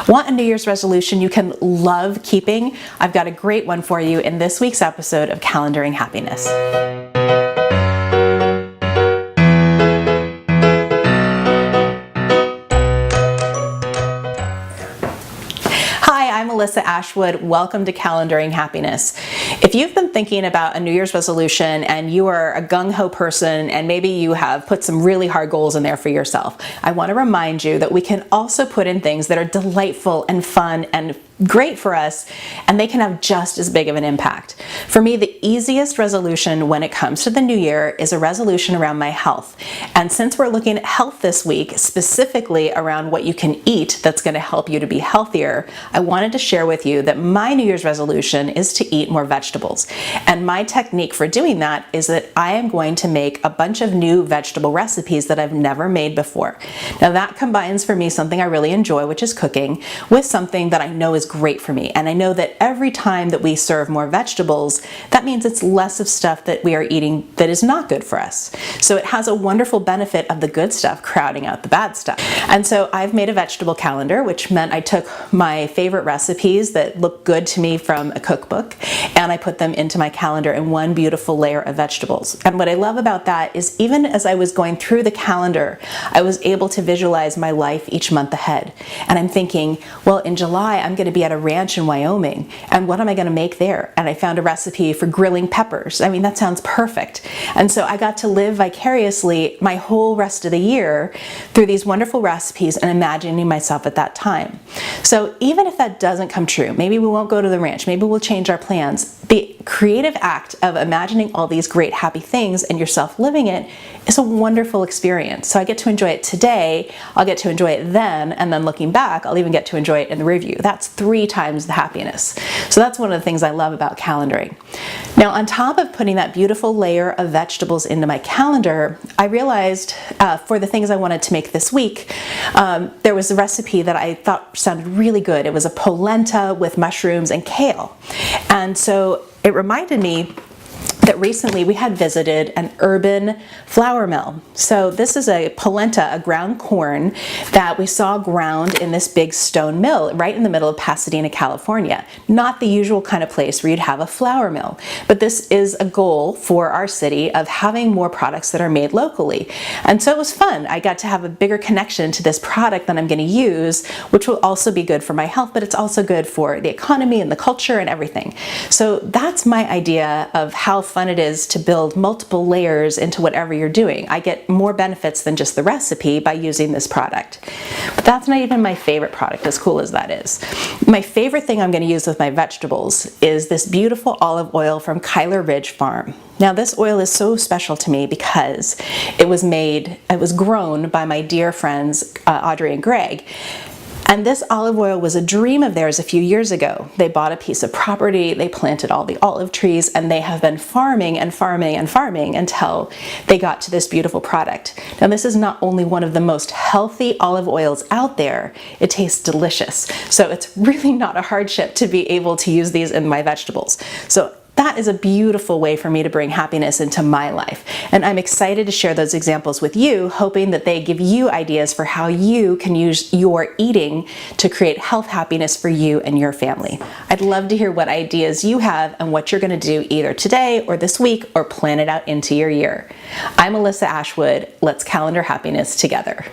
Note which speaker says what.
Speaker 1: Want a New Year's resolution you can love keeping? I've got a great one for you in this week's episode of Calendaring Happiness. Hi, I'm Melissa Ashwood. Welcome to Calendaring Happiness. If you've been thinking about a New Year's resolution and you are a gung-ho person and maybe you have put some really hard goals in there for yourself, I want to remind you that we can also put in things that are delightful and fun and great for us, and they can have just as big of an impact. For me, the easiest resolution when it comes to the new year is a resolution around my health. And since we're looking at health this week, specifically around what you can eat that's going to help you to be healthier, I wanted to share with you that my New Year's resolution is to eat more vegetables. And my technique for doing that is that I am going to make a bunch of new vegetable recipes that I've never made before. Now that combines for me something I really enjoy, which is cooking, with something that I know is great for me. And I know that every time that we serve more vegetables, that means it's less of stuff that we are eating that is not good for us. So it has a wonderful benefit of the good stuff crowding out the bad stuff. And so I've made a vegetable calendar, which meant I took my favorite recipes that look good to me from a cookbook and I put them into my calendar in one beautiful layer of vegetables. And what I love about that is even as I was going through the calendar, I was able to visualize my life each month ahead. And I'm thinking, well, in July, I'm going to be at a ranch in Wyoming, and what am I going to make there? And I found a recipe for grilling peppers. I mean, that sounds perfect. And so I got to live vicariously my whole rest of the year through these wonderful recipes and imagining myself at that time. So even if that doesn't come true, maybe we won't go to the ranch, maybe we'll change our plans, the creative act of imagining all these great happy things and yourself living it is a wonderful experience. So I get to enjoy it today, I'll get to enjoy it then, and then looking back, I'll even get to enjoy it in the review. That's 3 times the happiness. So that's one of the things I love about calendaring. Now, on top of putting that beautiful layer of vegetables into my calendar, I realized for the things I wanted to make this week, there was a recipe that I thought sounded really good. It was a polenta with mushrooms and kale. And so it reminded me that recently we had visited an urban flour mill. So this is a polenta, a ground corn that we saw ground in this big stone mill right in the middle of Pasadena, California. Not the usual kind of place where you'd have a flour mill, but this is a goal for our city of having more products that are made locally. And so it was fun. I got to have a bigger connection to this product that I'm going to use, which will also be good for my health, but it's also good for the economy and the culture and everything. So that's my idea of how fun it is to build multiple layers into whatever you're doing. I get more benefits than just the recipe by using this product. But that's not even my favorite product, as cool as that is. My favorite thing I'm going to use with my vegetables is this beautiful olive oil from Kyler Ridge Farm. Now this oil is so special to me because it was grown by my dear friends Audrey and Greg. And this olive oil was a dream of theirs a few years ago. They bought a piece of property, they planted all the olive trees, and they have been farming and farming and farming until they got to this beautiful product. Now this is not only one of the most healthy olive oils out there, it tastes delicious. So it's really not a hardship to be able to use these in my vegetables. So that is a beautiful way for me to bring happiness into my life. And I'm excited to share those examples with you, hoping that they give you ideas for how you can use your eating to create health happiness for you and your family. I'd love to hear what ideas you have and what you're going to do either today or this week or plan it out into your year. I'm Melissa Ashwood. Let's calendar happiness together.